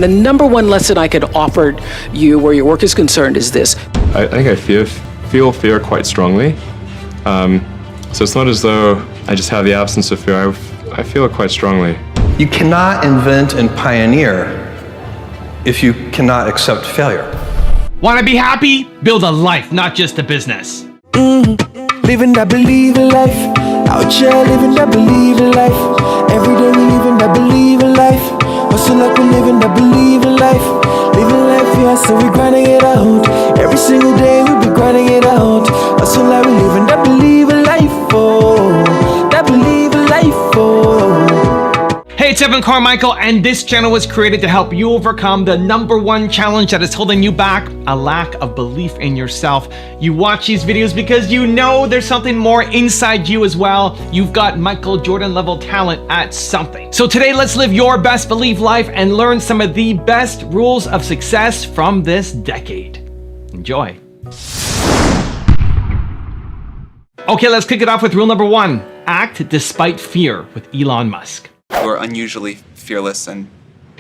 The number one lesson I could offer you where your work is concerned is this. I think I feel fear quite strongly. So it's not as though I just have the absence of fear. I feel it quite strongly. You cannot invent and pioneer if you cannot accept failure. Want to be happy? Build a life, not just a business. Living that believing life. Out here living that believing life. Every day we living that believing life. Hustle like we living that believing life. Living life, yeah, so we grinding it out. Every single day we be grinding it out. Hustle like we living that believing life, oh. That believing life, oh. Hey, it's Evan Carmichael, and this channel was created to help you overcome the #1 challenge that is holding you back, a lack of belief in yourself. You watch these videos because you know there's something more inside you as well. You've got Michael Jordan level talent at something. So today, let's live your best belief life and learn some of the best rules of success from this decade. Enjoy. Okay, let's kick it off with rule #1. Act despite fear with Elon Musk. You are unusually fearless and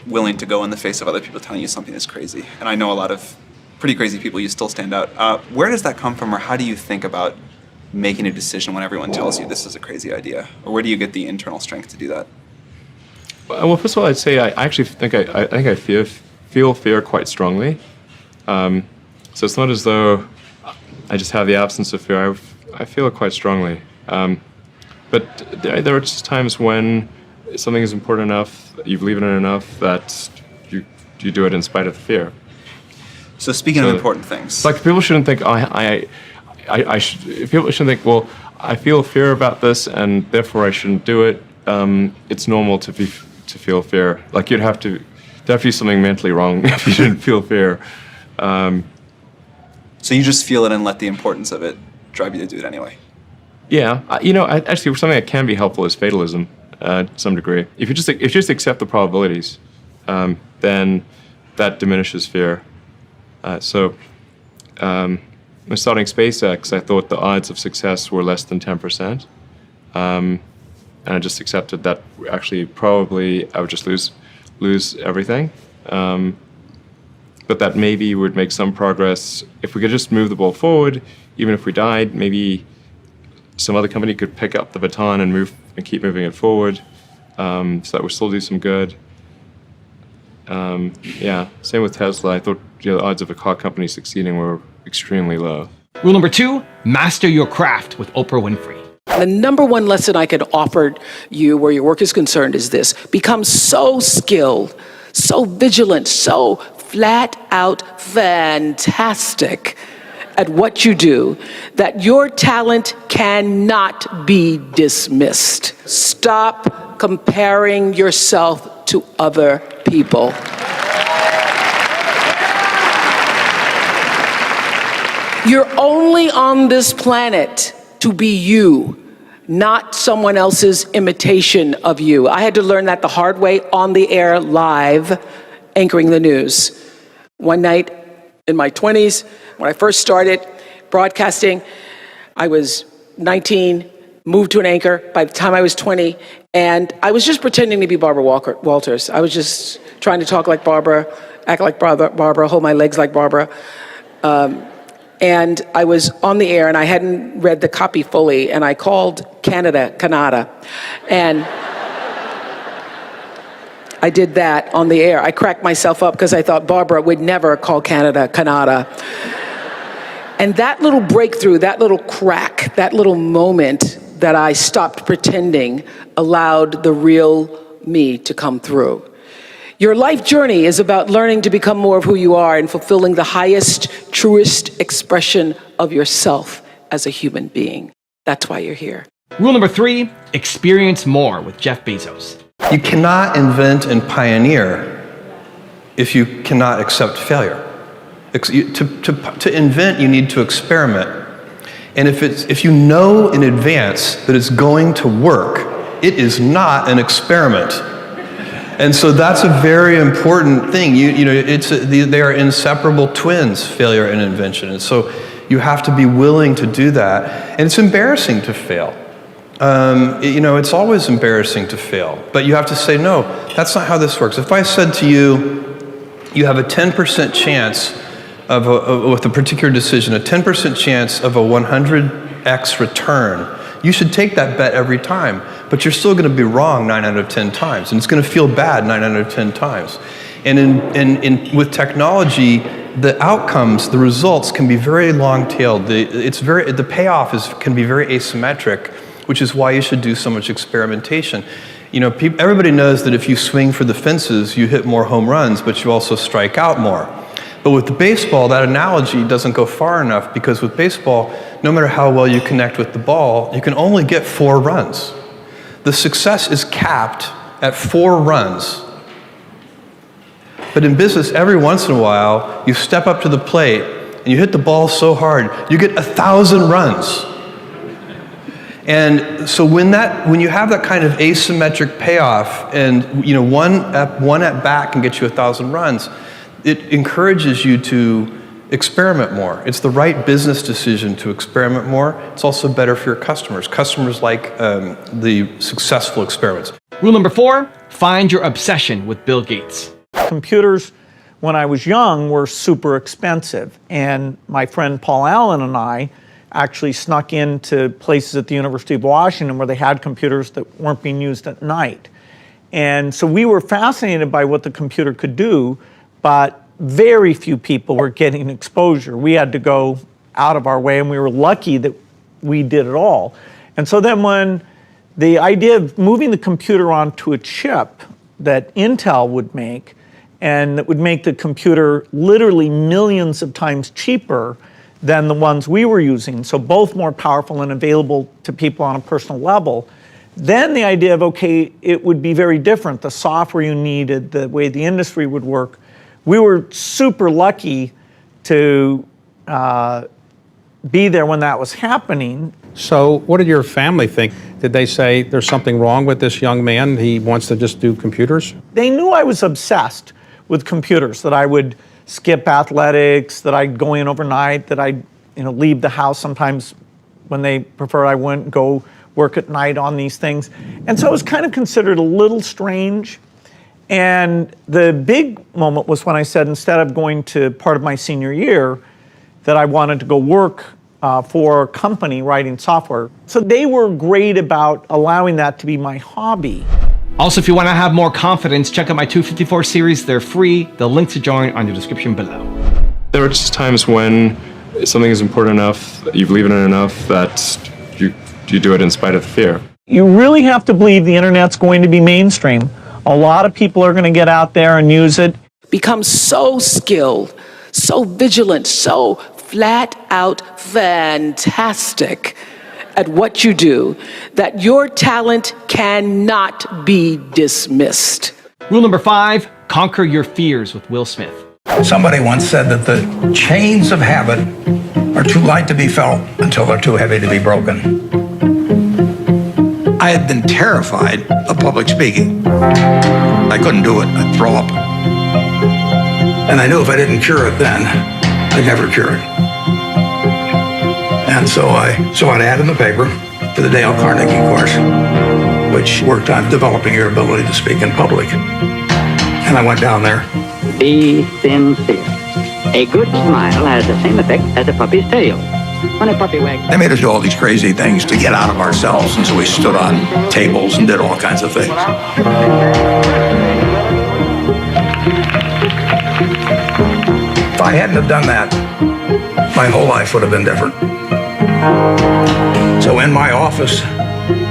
willing to go in the face of other people telling you something is crazy. And I know a lot of pretty crazy people, you still stand out. Where does that come from, or how do you think about making a decision when everyone tells you this is a crazy idea? Or where do you get the internal strength to do that? Well, first of all, I'd say I actually think I feel fear quite strongly. So it's not as though I just have the absence of fear. I feel it quite strongly. But there are just times when something is important enough, you believe in it enough, that you do it in spite of the fear. So speaking of important things, like people shouldn't think, people shouldn't think, well, I feel fear about this and therefore I shouldn't do it. It's normal to feel fear. Like there have to be something mentally wrong if you didn't feel fear. So you just feel it and let the importance of it drive you to do it anyway. Yeah, actually something that can be helpful is fatalism. To some degree. If you just accept the probabilities, then that diminishes fear. When starting SpaceX, I thought the odds of success were less than 10%. And I just accepted that actually probably I would just lose everything. But that maybe would make some progress. If we could just move the ball forward, even if we died, maybe some other company could pick up the baton and keep moving it forward, so that would still do some good. Yeah, same with Tesla. I thought the odds of a car company succeeding were extremely low. Rule #2, master your craft with Oprah Winfrey. The number one lesson I could offer you where your work is concerned is this. Become so skilled, so vigilant, so flat out fantastic at what you do that your talent cannot be dismissed. Stop comparing yourself to other people. You're only on this planet to be you, not someone else's imitation of you. I had to learn that the hard way on the air live, anchoring the news. One night in my 20s, when I first started broadcasting, I was 19, moved to an anchor by the time I was 20, and I was just pretending to be Barbara Walters. I was just trying to talk like Barbara, act like Barbara, hold my legs like Barbara. And I was on the air, and I hadn't read the copy fully, and I called Canada. And I did that on the air. I cracked myself up because I thought Barbara would never call Canada. And that little breakthrough, that little crack, that little moment that I stopped pretending allowed the real me to come through. Your life journey is about learning to become more of who you are and fulfilling the highest, truest expression of yourself as a human being. That's why you're here. Rule #3, experience more with Jeff Bezos. You cannot invent and pioneer if you cannot accept failure. To invent, you need to experiment. And if you know in advance that it's going to work, it is not an experiment. And so that's a very important thing. They are inseparable twins, failure and invention. And so you have to be willing to do that. And it's embarrassing to fail. It's always embarrassing to fail. But you have to say, no, that's not how this works. If I said to you, you have a 10% chance with a particular decision, a 10% chance of a 100x return. You should take that bet every time, but you're still going to be wrong 9 out of 10 times, and it's going to feel bad 9 out of 10 times. And with technology, the outcomes, the results can be very long-tailed. The payoff can be very asymmetric, which is why you should do so much experimentation. Everybody knows that if you swing for the fences, you hit more home runs, but you also strike out more. But with the baseball, that analogy doesn't go far enough, because with baseball, no matter how well you connect with the ball, you can only get 4 runs. The success is capped at 4 runs. But in business, every once in a while, you step up to the plate and you hit the ball so hard, you get 1,000 runs. And so when you have that kind of asymmetric payoff, and one at bat can get you 1,000 runs, it encourages you to experiment more. It's the right business decision to experiment more. It's also better for your customers. Customers like the successful experiments. Rule number 4, find your obsession with Bill Gates. Computers, when I was young, were super expensive. And my friend Paul Allen and I actually snuck into places at the University of Washington where they had computers that weren't being used at night. And so we were fascinated by what the computer could do, but very few people were getting exposure. We had to go out of our way, and we were lucky that we did it all. And so then when the idea of moving the computer onto a chip that Intel would make, and that would make the computer literally millions of times cheaper than the ones we were using, so both more powerful and available to people on a personal level, then the idea of, okay, it would be very different, the software you needed, the way the industry would work. We were super lucky to be there when that was happening. So what did your family think? Did they say there's something wrong with this young man? He wants to just do computers? They knew I was obsessed with computers, that I would skip athletics, that I'd go in overnight, that I'd leave the house sometimes when they prefer I wouldn't go work at night on these things. And so it was kind of considered a little strange. And the big moment was when I said, instead of going to part of my senior year, that I wanted to go work for a company writing software. So they were great about allowing that to be my hobby. Also, if you want to have more confidence, check out my 254 series. They're free. The link to join on the description below. There are just times when something is important enough, you believe in it enough, that you do it in spite of the fear. You really have to believe the internet's going to be mainstream. A lot of people are going to get out there and use it. Become so skilled, so vigilant, so flat out fantastic at what you do that your talent cannot be dismissed. Rule number 5, conquer your fears with Will Smith. Somebody once said that the chains of habit are too light to be felt until they're too heavy to be broken. I had been terrified of public speaking. I couldn't do it. I'd throw up. And I knew if I didn't cure it then, I'd never cure it. And so I saw an ad in the paper for the Dale Carnegie course, which worked on developing your ability to speak in public. And I went down there. Be sincere. A good smile has the same effect as a puppy's tail. When a puppy wags. They made us do all these crazy things to get out of ourselves, and so we stood on tables and did all kinds of things. If I hadn't have done that, my whole life would have been different. So in my office,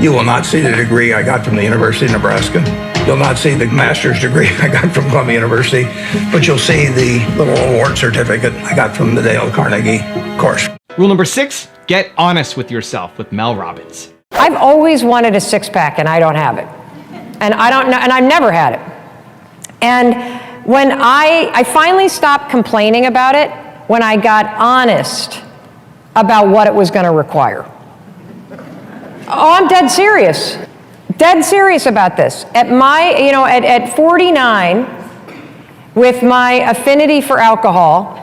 you will not see the degree I got from the University of Nebraska. You'll not see the master's degree I got from Columbia University, but you'll see the little award certificate I got from the Dale Carnegie course. Rule number 6, get honest with yourself with Mel Robbins. I've always wanted a six-pack, and I don't have it. And I don't know, and I've never had it. And when I finally stopped complaining about it, when I got honest about what it was going to require. Oh, I'm dead serious. Dead serious about this. At my, at 49, with my affinity for alcohol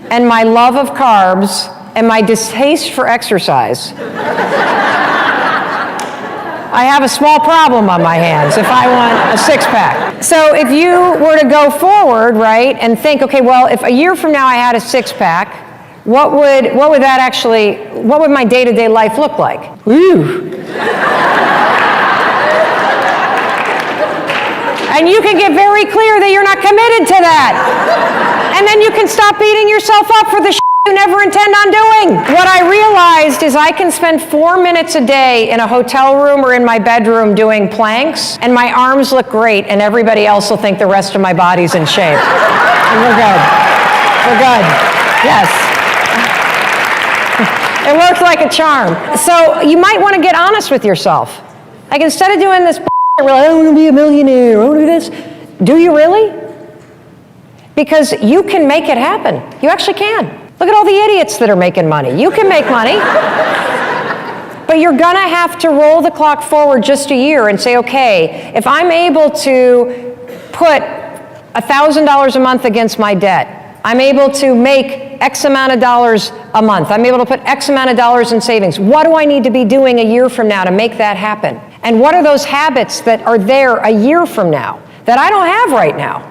and my love of carbs and my distaste for exercise, I have a small problem on my hands if I want a six-pack. So if you were to go forward, right, and think, okay, well, if a year from now I had a six-pack, what would my day-to-day life look like? Ooh. And you can get very clear that you're not committed to that. And then you can stop beating yourself up for the shit you never intend on doing. What I realized is I can spend 4 minutes a day in a hotel room or in my bedroom doing planks, and my arms look great, and everybody else will think the rest of my body's in shape. And we're good. We're good. Yes. It worked like a charm. So you might want to get honest with yourself. Like, instead of doing this, I want to be a millionaire, I want to do this. Do you really? Because you can make it happen. You actually can. Look at all the idiots that are making money. You can make money. But you're going to have to roll the clock forward just a year and say, okay, if I'm able to put $1,000 a month against my debt, I'm able to make X amount of dollars a month, I'm able to put X amount of dollars in savings, what do I need to be doing a year from now to make that happen? And what are those habits that are there a year from now that I don't have right now?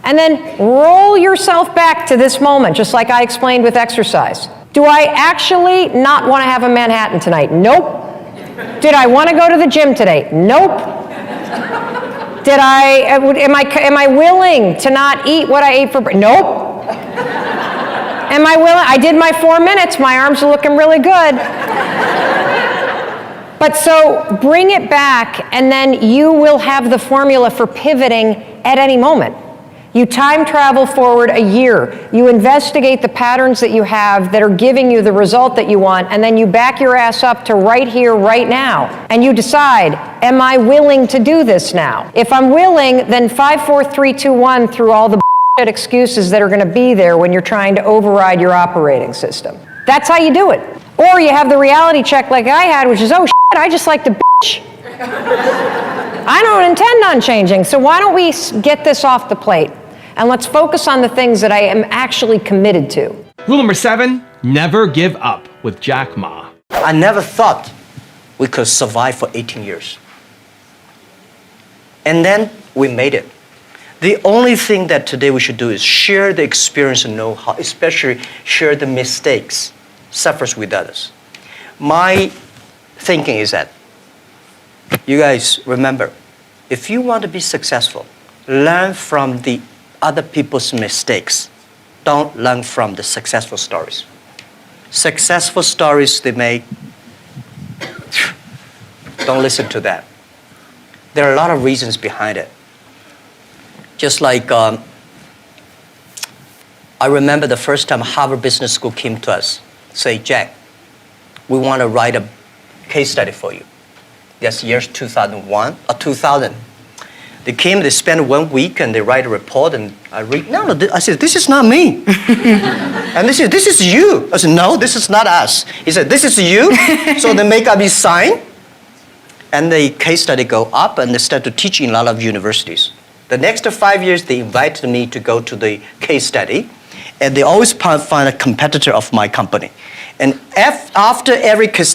And then roll yourself back to this moment, just like I explained with exercise. Do I actually not want to have a Manhattan tonight? Nope. Did I want to go to the gym today? Nope. Am I willing to not eat what I ate for breakfast? Nope. Am I willing? I did my 4 minutes. My arms are looking really good. But so bring it back, and then you will have the formula for pivoting at any moment. You time travel forward a year. You investigate the patterns that you have that are giving you the result that you want, and then you back your ass up to right here, right now. And you decide, am I willing to do this now? If I'm willing, then 5, 4, 3, 2, 1 through all the bullshit excuses that are going to be there when you're trying to override your operating system. That's how you do it. Or you have the reality check like I had, which is, oh shit, I just like to bitch. I don't intend on changing, so why don't we get this off the plate? And let's focus on the things that I am actually committed to. Rule number 7, never give up with Jack Ma. I never thought we could survive for 18 years. And then we made it. The only thing that today we should do is share the experience and know-how, especially share the mistakes, suffers with others. My thinking is that, you guys remember, if you want to be successful, learn from the other people's mistakes. Don't learn from the successful stories. Successful stories they make, don't listen to that. There are a lot of reasons behind it. Just like, I remember the first time Harvard Business School came to us, say, Jack, we want to write a case study for you. That's years 2001 or 2000. They came, they spent 1 week, and they write a report, and I read, I said, this is not me. And they said, this is you. I said, no, this is not us. He said, this is you. So they make up his sign, and the case study go up, and they start to teach in a lot of universities. The next 5 years, they invited me to go to the case study, and they always find a competitor of my company. And after every case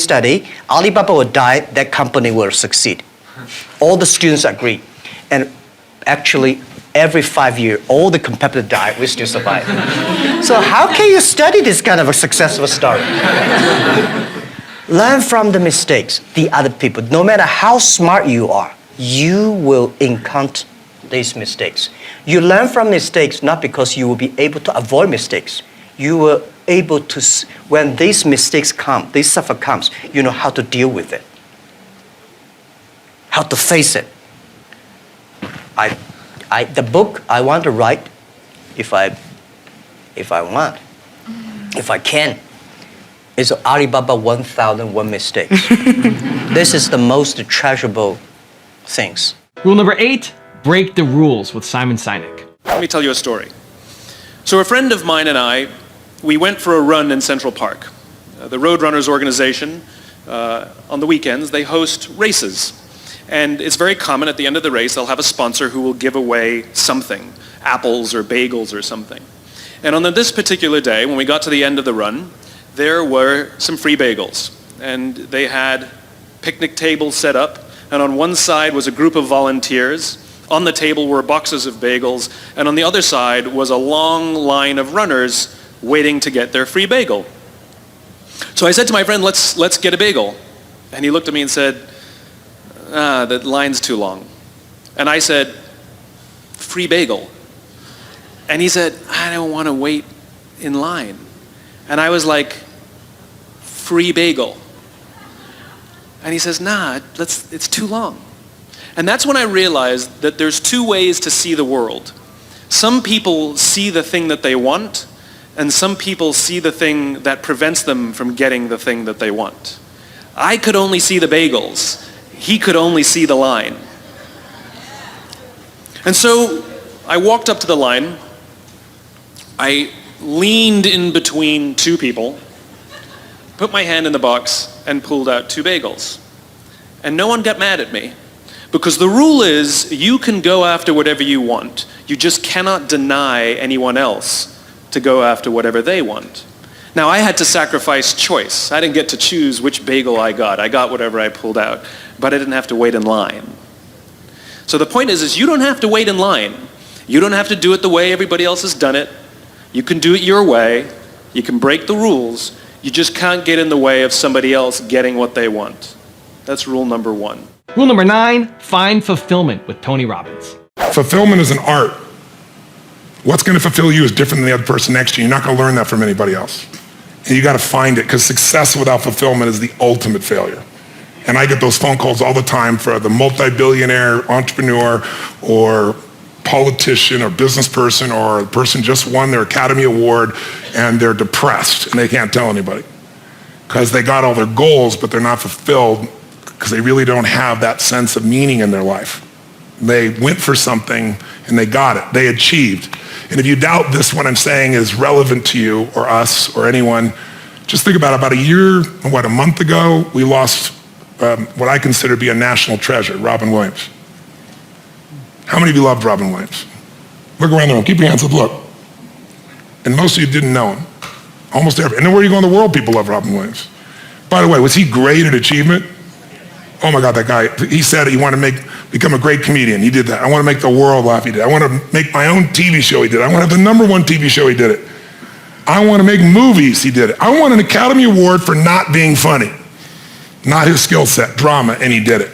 study, Alibaba will die, that company will succeed. All the students agree. And actually, every 5 years, all the competitors die, we still survive. So how can you study this kind of a successful story? Learn from the mistakes, the other people. No matter how smart you are, you will encounter these mistakes. You learn from mistakes not because you will be able to avoid mistakes. You will able to, when these mistakes come, this suffer comes, you know how to deal with it. How to face it. The book I want to write, if I can, is Alibaba 1001 Mistakes. This is the most treasurable things. Rule number 8, break the rules with Simon Sinek. Let me tell you a story. So a friend of mine and I, we went for a run in Central Park. The Roadrunners organization, on the weekends, they host races. And it's very common at the end of the race, they'll have a sponsor who will give away something, apples or bagels or something. And on this particular day, when we got to the end of the run, there were some free bagels. And they had picnic tables set up, and on one side was a group of volunteers. On the table were boxes of bagels, and on the other side was a long line of runners waiting to get their free bagel. So I said to my friend, let's get a bagel. And he looked at me and said, the line's too long. And I said, free bagel. And he said, I don't want to wait in line. And I was like, free bagel. And he says, nah, it's too long. And that's when I realized that there's two ways to see the world. Some people see the thing that they want, and some people see the thing that prevents them from getting the thing that they want. I could only see the bagels. He could only see the line. And so I walked up to the line. I leaned in between two people, put my hand in the box, and pulled out two bagels. And no one got mad at me. Because the rule is, you can go after whatever you want. You just cannot deny anyone else to go after whatever they want. Now, I had to sacrifice choice. I didn't get to choose which bagel I got. I got whatever I pulled out, but I didn't have to wait in line. So the point is you don't have to wait in line. You don't have to do it the way everybody else has done it. You can do it your way. You can break the rules. You just can't get in the way of somebody else getting what they want. That's rule number 1. Rule number 9, find fulfillment with Tony Robbins. Fulfillment is an art. What's going to fulfill you is different than the other person next to you. You're not going to learn that from anybody else. And you got to find it, because success without fulfillment is the ultimate failure. And I get those phone calls all the time for the multi-billionaire entrepreneur or politician or business person or a person just won their Academy Award and they're depressed and they can't tell anybody because they got all their goals, but they're not fulfilled because they really don't have that sense of meaning in their life. They went for something and they got it. They achieved. And if you doubt this, what I'm saying is relevant to you or us or anyone, just think about a month ago, we lost what I consider to be a national treasure, Robin Williams. How many of you loved Robin Williams? Look around the room, keep your hands up, look. And most of you didn't know him. Almost every, and then where you go in the world, people love Robin Williams. By the way, was he great at achievement? Oh my God, that guy, he said he wanted to become a great comedian. He did that. I want to make the world laugh. He did. I want to make my own TV show. He did it. I want to have the #1 TV show. He did it. I want to make movies. He did it. I want an Academy Award for not being funny. Not his skill set, drama, and he did it.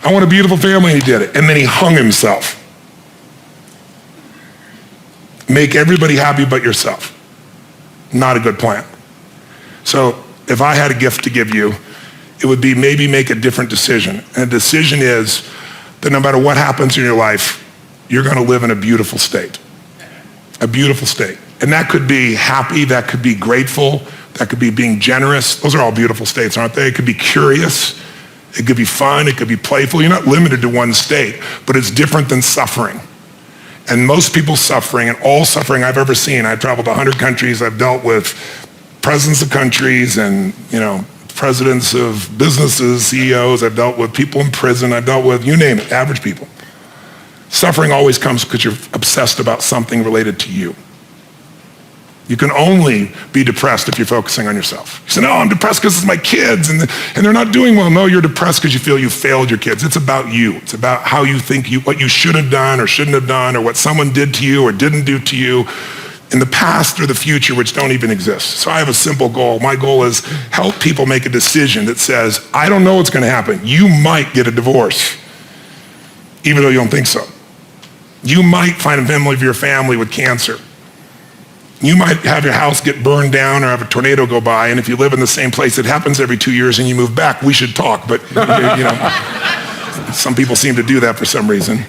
I want a beautiful family, and he did it. And then he hung himself. Make everybody happy but yourself. Not a good plan. So if I had a gift to give you, it would be maybe make a different decision. And the decision is that no matter what happens in your life, you're going to live in a beautiful state. A beautiful state. And that could be happy, that could be grateful, that could be being generous. Those are all beautiful states, aren't they? It could be curious, it could be fun, it could be playful. You're not limited to one state, but it's different than suffering. And most people's suffering, and all suffering I've ever seen, I've traveled to 100 countries, I've dealt with presidents of countries and, presidents of businesses, CEOs, I've dealt with people in prison, I've dealt with, you name it, average people. Suffering always comes because you're obsessed about something related to you. You can only be depressed if you're focusing on yourself. You say, no, I'm depressed because it's my kids and they're not doing well. No, you're depressed because you feel you failed your kids. It's about you. It's about how you think what you should have done or shouldn't have done, or what someone did to you or didn't do to you in the past or the future, which don't even exist. So I have a simple goal. My goal is help people make a decision that says, I don't know what's going to happen. You might get a divorce, even though you don't think so. You might find a member of your family with cancer. You might have your house get burned down or have a tornado go by, and if you live in the same place, it happens every 2 years and you move back, we should talk, but some people seem to do that for some reason.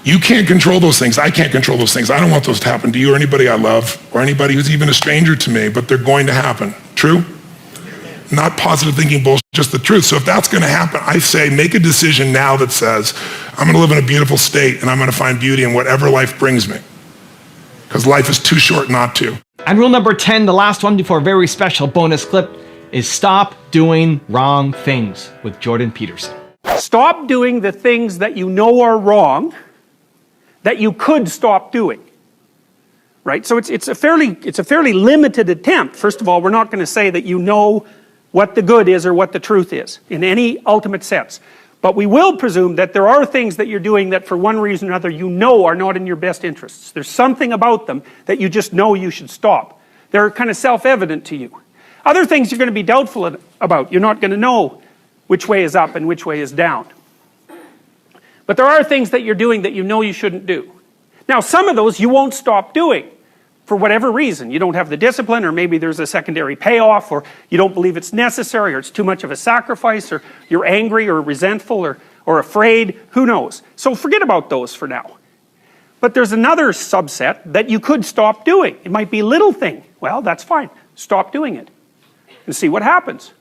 You can't control those things. I can't control those things. I don't want those to happen to you or anybody I love or anybody who's even a stranger to me, but they're going to happen. True? Not positive thinking bullshit, just the truth. So if that's going to happen, I say make a decision now that says, I'm going to live in a beautiful state and I'm going to find beauty in whatever life brings me. Because life is too short not to. And rule number 10, the last one before a very special bonus clip, is stop doing wrong things with Jordan Peterson. Stop doing the things that you know are wrong that you could stop doing. Right? So it's a fairly limited attempt. First of all, we're not going to say that you know what the good is or what the truth is in any ultimate sense. But we will presume that there are things that you're doing that for one reason or another you know are not in your best interests. There's something about them that you just know you should stop. They're kind of self-evident to you. Other things you're going to be doubtful about. You're not going to know which way is up and which way is down. But there are things that you're doing that you know you shouldn't do. Now, some of those you won't stop doing for whatever reason. You don't have the discipline, or maybe there's a secondary payoff, or you don't believe it's necessary, or it's too much of a sacrifice, or you're angry or resentful or afraid. Who knows? So forget about those for now. But there's another subset that you could stop doing. It might be a little thing. Well, that's fine. Stop doing it and see what happens.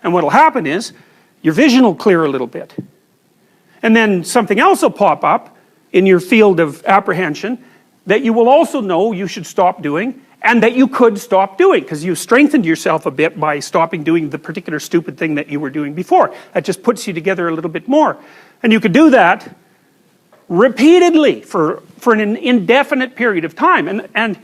And what'll happen is your vision will clear a little bit. And then something else will pop up in your field of apprehension that you will also know you should stop doing, and that you could stop doing, because you strengthened yourself a bit by stopping doing the particular stupid thing that you were doing before. That just puts you together a little bit more. And you could do that repeatedly for an indefinite period of time. And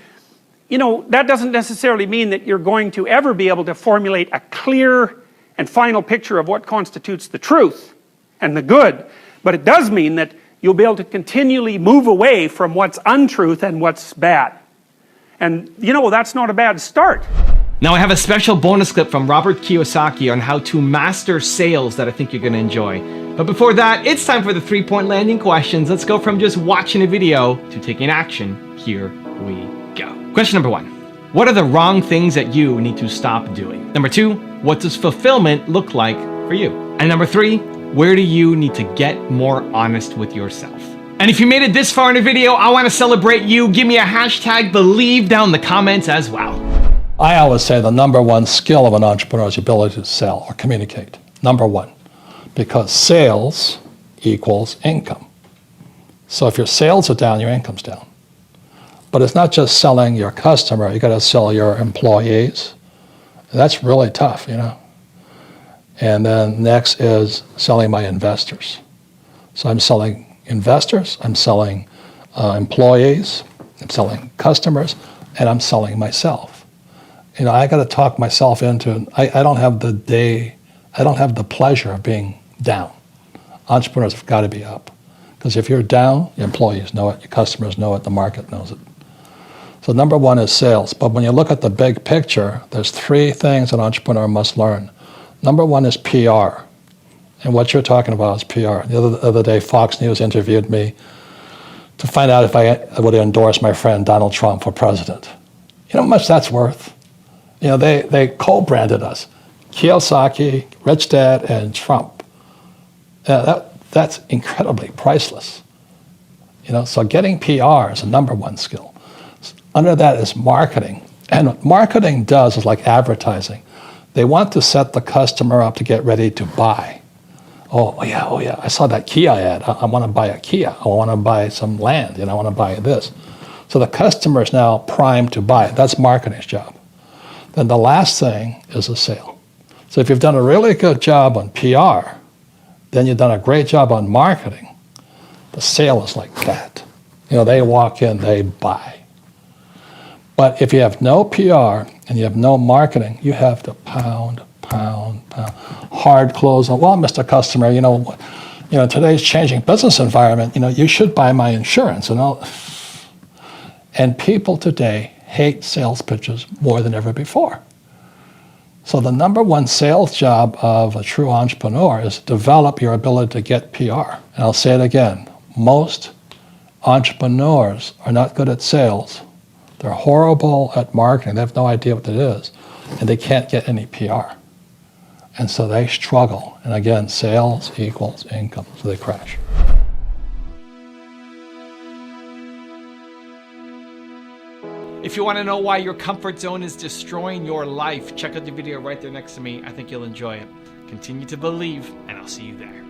you know, that doesn't necessarily mean that you're going to ever be able to formulate a clear and final picture of what constitutes the truth and the good. But it does mean that you'll be able to continually move away from what's untruth and what's bad. And, you know, that's not a bad start. Now I have a special bonus clip from Robert Kiyosaki on how to master sales that I think you're going to enjoy. But before that, it's time for the 3-point landing questions. Let's go from just watching a video to taking action. Here we go. Question number 1. What are the wrong things that you need to stop doing? Number 2, what does fulfillment look like for you? And number 3, where do you need to get more honest with yourself? And if you made it this far in the video, I want to celebrate you. Give me a hashtag believe down in the comments as well. I always say the number one skill of an entrepreneur is the ability to sell or communicate. Number one, because sales equals income. So if your sales are down, your income's down. But it's not just selling your customer, you got to sell your employees. And that's really tough, you know. And then next is selling my investors. So I'm selling investors, I'm selling employees, I'm selling customers, and I'm selling myself. You know, I got to talk myself into, I don't have the pleasure of being down. Entrepreneurs have got to be up. Because if you're down, your employees know it, your customers know it, the market knows it. So number one is sales. But when you look at the big picture, there's 3 things an entrepreneur must learn. Number one is PR. And what you're talking about is PR. The other day, Fox News interviewed me to find out if I would endorse my friend Donald Trump for president. You know how much that's worth? You know, they co-branded us. Kiyosaki, Rich Dad, and Trump. That's incredibly priceless. You know, so getting PR is a number one skill. Under that is marketing. And what marketing does is like advertising. They want to set the customer up to get ready to buy. Oh yeah, I saw that Kia ad. I want to buy a Kia. I want to buy some land, and I want to buy this. So the customer is now primed to buy it. That's marketing's job. Then the last thing is a sale. So if you've done a really good job on PR, then you've done a great job on marketing. The sale is like that. You know, they walk in, they buy. But if you have no PR and you have no marketing, you have to pound, hard close. Well, Mr. Customer, you know, today's changing business environment. You know, you should buy my insurance and all. And people today hate sales pitches more than ever before. So the number one sales job of a true entrepreneur is to develop your ability to get PR. And I'll say it again, most entrepreneurs are not good at sales. They're horrible at marketing. They have no idea what it is. And they can't get any PR. And so they struggle. And again, sales equals income. So they crash. If you want to know why your comfort zone is destroying your life, check out the video right there next to me. I think you'll enjoy it. Continue to believe, and I'll see you there.